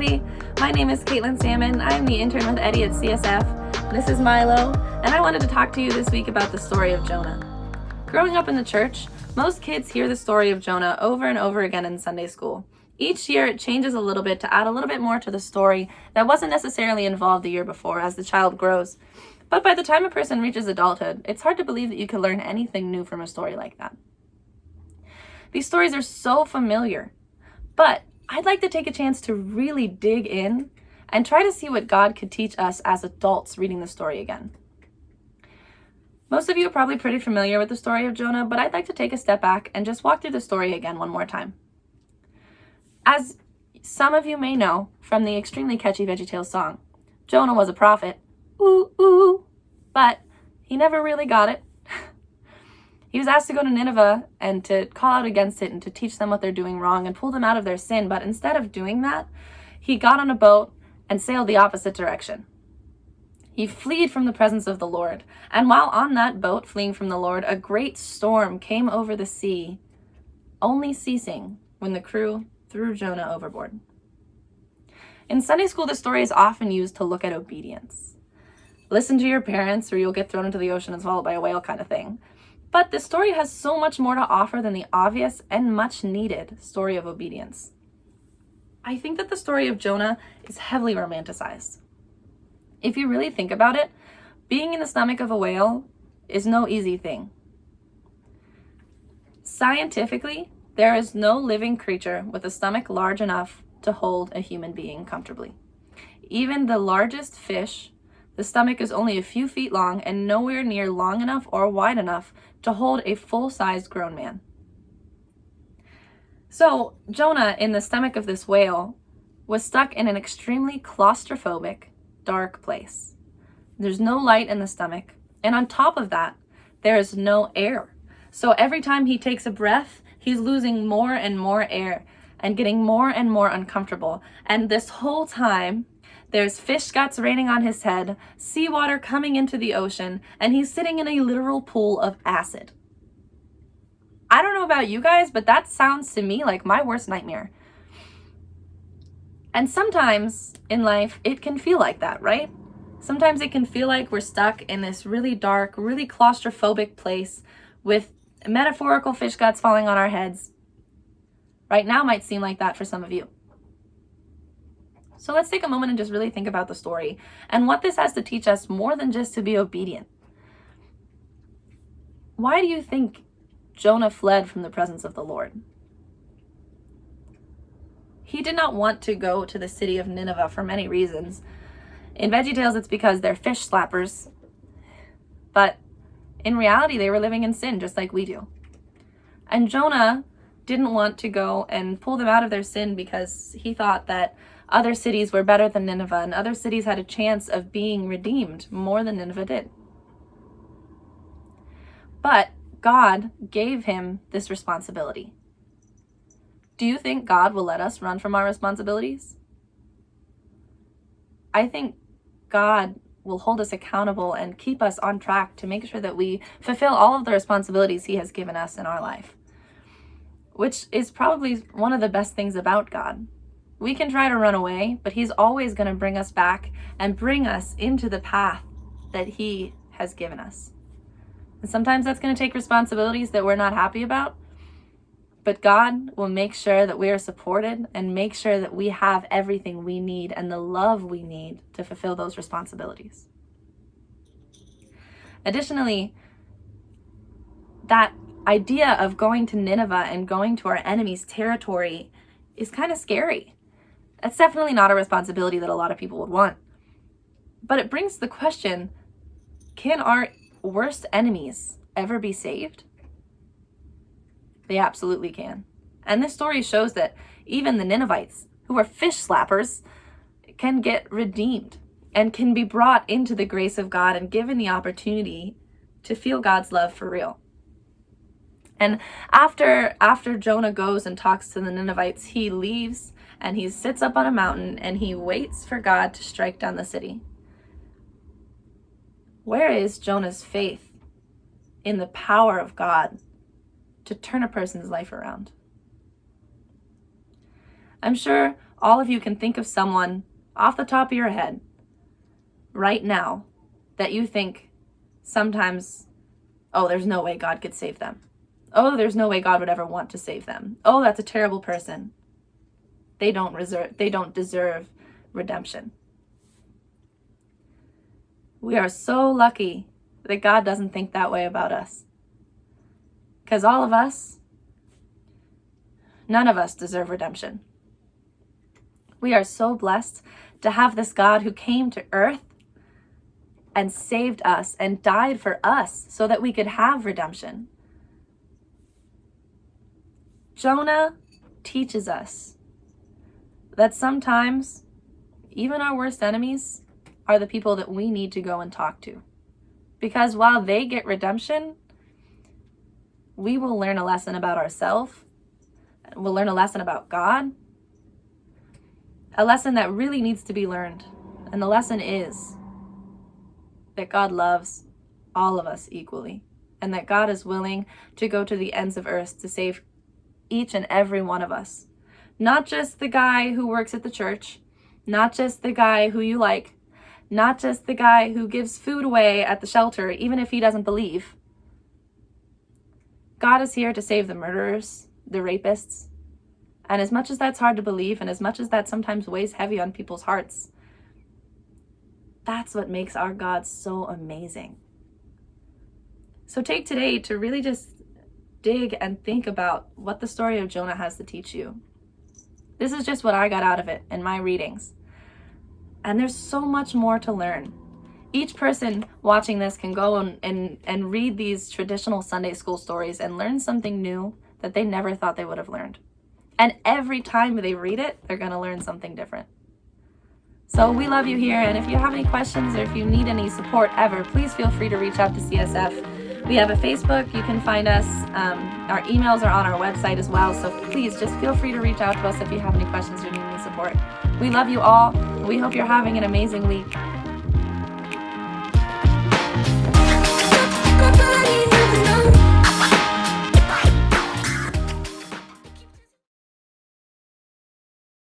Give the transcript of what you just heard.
everybody. My name is Kaitlyn Salmon. I'm the intern with Eddie at CSF. This is Milo, and I wanted to talk to you this week about the story of Jonah. Growing up in the church, most kids hear the story of Jonah over and over again in Sunday school. Each year it changes a little bit to add a little bit more to the story that wasn't necessarily involved the year before as the child grows. But by the time a person reaches adulthood, it's hard to believe that you could learn anything new from a story like that. These stories are so familiar, but I'd like to take a chance to really dig in and try to see what God could teach us as adults reading the story again. Most of you are probably pretty familiar with the story of Jonah, but I'd like to take a step back and just walk through the story again one more time. As some of you may know from the extremely catchy VeggieTales song, Jonah was a prophet, ooh, ooh, but he never really got it. He was asked to go to Nineveh and to call out against it and to teach them what they're doing wrong and pull them out of their sin. But instead of doing that, he got on a boat and sailed the opposite direction. He fled from the presence of the Lord. And while on that boat fleeing from the Lord, a great storm came over the sea, only ceasing when the crew threw Jonah overboard. In Sunday school, the story is often used to look at obedience. Listen to your parents or you'll get thrown into the ocean and swallowed by a whale kind of thing. But the story has so much more to offer than the obvious and much needed story of obedience. I think that the story of Jonah is heavily romanticized. If you really think about it, being in the stomach of a whale is no easy thing. Scientifically, there is no living creature with a stomach large enough to hold a human being comfortably. Even the largest fish, the stomach is only a few feet long and nowhere near long enough or wide enough to hold a full-sized grown man. So Jonah, in the stomach of this whale, was stuck in an extremely claustrophobic, dark place. There's no light in the stomach, and on top of that, there is no air. So every time he takes a breath, he's losing more and more air and getting more and more uncomfortable. And this whole time, there's fish guts raining on his head, seawater coming into the ocean, and he's sitting in a literal pool of acid. I don't know about you guys, but that sounds to me like my worst nightmare. And sometimes in life, it can feel like that, right? Sometimes it can feel like we're stuck in this really dark, really claustrophobic place with metaphorical fish guts falling on our heads. Right now might seem like that for some of you. So let's take a moment and just really think about the story and what this has to teach us more than just to be obedient. Why do you think Jonah fled from the presence of the Lord? He did not want to go to the city of Nineveh for many reasons. In VeggieTales, it's because they're fish slappers. But in reality, they were living in sin just like we do. And Jonah didn't want to go and pull them out of their sin because he thought that other cities were better than Nineveh, and other cities had a chance of being redeemed more than Nineveh did. But God gave him this responsibility. Do you think God will let us run from our responsibilities? I think God will hold us accountable and keep us on track to make sure that we fulfill all of the responsibilities he has given us in our life, which is probably one of the best things about God. We can try to run away, but he's always going to bring us back and bring us into the path that he has given us. And sometimes that's going to take responsibilities that we're not happy about, but God will make sure that we are supported and make sure that we have everything we need and the love we need to fulfill those responsibilities. Additionally, that idea of going to Nineveh and going to our enemy's territory is kind of scary. That's definitely not a responsibility that a lot of people would want. But it brings the question, can our worst enemies ever be saved? They absolutely can. And this story shows that even the Ninevites, who are fish slappers, can get redeemed and can be brought into the grace of God and given the opportunity to feel God's love for real. And after Jonah goes and talks to the Ninevites, he leaves and he sits up on a mountain and he waits for God to strike down the city. Where is Jonah's faith in the power of God to turn a person's life around? I'm sure all of you can think of someone off the top of your head right now that you think sometimes, oh, there's no way God could save them. Oh, there's no way God would ever want to save them. Oh, that's a terrible person. They don't deserve redemption. We are so lucky that God doesn't think that way about us. Because all of us, none of us deserve redemption. We are so blessed to have this God who came to earth and saved us and died for us so that we could have redemption. Jonah teaches us that sometimes even our worst enemies are the people that we need to go and talk to. Because while they get redemption, we will learn a lesson about ourselves. We'll learn a lesson about God. A lesson that really needs to be learned. And the lesson is that God loves all of us equally. And that God is willing to go to the ends of earth to save each and every one of us. Not just the guy who works at the church. Not just the guy who you like. Not just the guy who gives food away at the shelter, even if he doesn't believe. God is here to save the murderers, the rapists. And as much as that's hard to believe, and as much as that sometimes weighs heavy on people's hearts, that's what makes our God so amazing. So take today to really just dig and think about what the story of Jonah has to teach you. This is just what I got out of it in my readings. And there's so much more to learn. Each person watching this can go and read these traditional Sunday school stories and learn something new that they never thought they would have learned. And every time they read it, they're going to learn something different. So we love you here, and if you have any questions or if you need any support ever, please feel free to reach out to CSF. We have a Facebook, you can find us. Our emails are on our website as well, so please just feel free to reach out to us if you have any questions or need any support. We love you all. We hope you're having an amazing week.